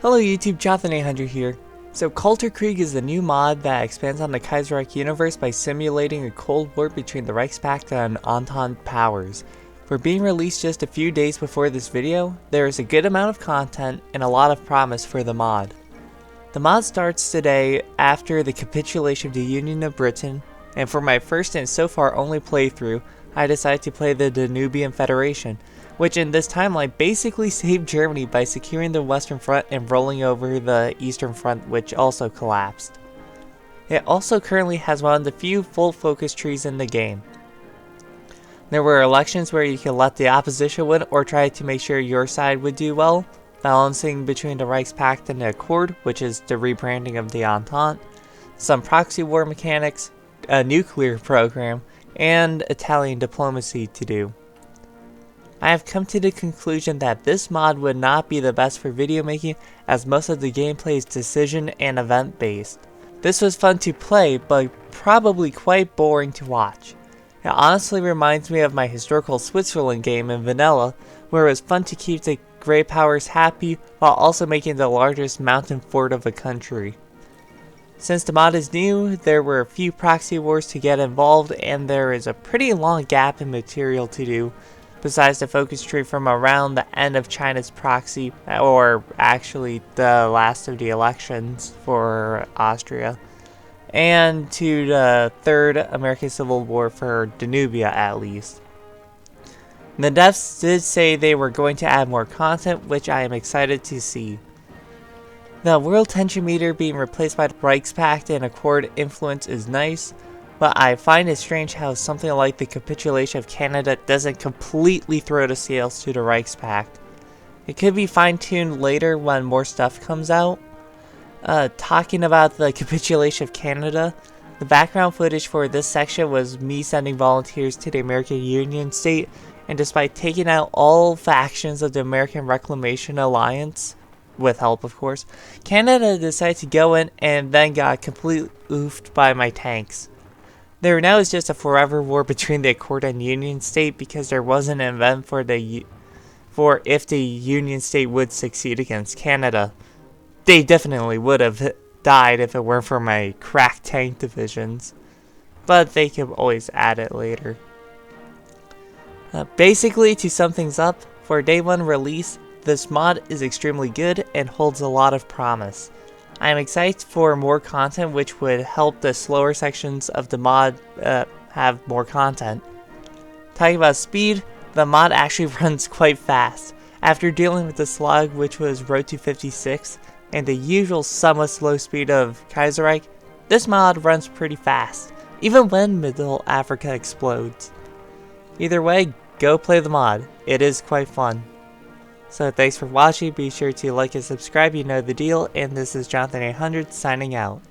Hello YouTube, Jonathan800 here. So Kalterkrieg is the new mod that expands on the Kalterkrieg universe by simulating a Cold War between the Reichspakt and Entente powers. For being released just a few days before this video, there is a good amount of content and a lot of promise for the mod. The mod starts today after the capitulation of the Union of Britain, and for my first and so far only playthrough, I decided to play the Danubian Federation, which in this timeline basically saved Germany by securing the Western Front and rolling over the Eastern Front, which also collapsed. It also currently has one of the few full focus trees in the game. There were elections where you could let the opposition win or try to make sure your side would do well, balancing between the Reichspakt and the Accord, which is the rebranding of the Entente, some proxy war mechanics, a nuclear program, and Italian diplomacy to do. I have come to the conclusion that this mod would not be the best for video making, as most of the gameplay is decision and event based. This was fun to play, but probably quite boring to watch. It honestly reminds me of my historical Switzerland game in vanilla, where it was fun to keep the Great Powers happy while also making the largest mountain fort of a country. Since the mod is new, there were a few proxy wars to get involved, and there is a pretty long gap in material to do, besides the focus tree from around the end of China's proxy, or actually the last of the elections for Austria, and to the Third American Civil War for Danubia at least. The devs did say they were going to add more content, which I am excited to see. The World Tension Meter being replaced by the Reichspakt and Accord influence is nice, but I find it strange how something like the capitulation of Canada doesn't completely throw the scales to the Reichspakt. It could be fine-tuned later when more stuff comes out. Talking about the capitulation of Canada, the background footage for this section was me sending volunteers to the American Union State, and despite taking out all factions of the American Reclamation Alliance, with help of course, Canada decided to go in and then got completely oofed by my tanks. There now is just a forever war between the Accord and Union State because there wasn't an event for if the Union State would succeed against Canada. They definitely would have died if it weren't for my crack tank divisions, but they could always add it later. Basically, to sum things up, for day 1 release, this mod is extremely good and holds a lot of promise. I am excited for more content, which would help the slower sections of the mod have more content. Talking about speed, the mod actually runs quite fast. After dealing with the slug, which was Road to 56, and the usual somewhat slow speed of Kaiserreich, this mod runs pretty fast, even when Middle Africa explodes. Either way, go play the mod. It is quite fun. So thanks for watching, be sure to like and subscribe, you know the deal, and this is Jonathan800 signing out.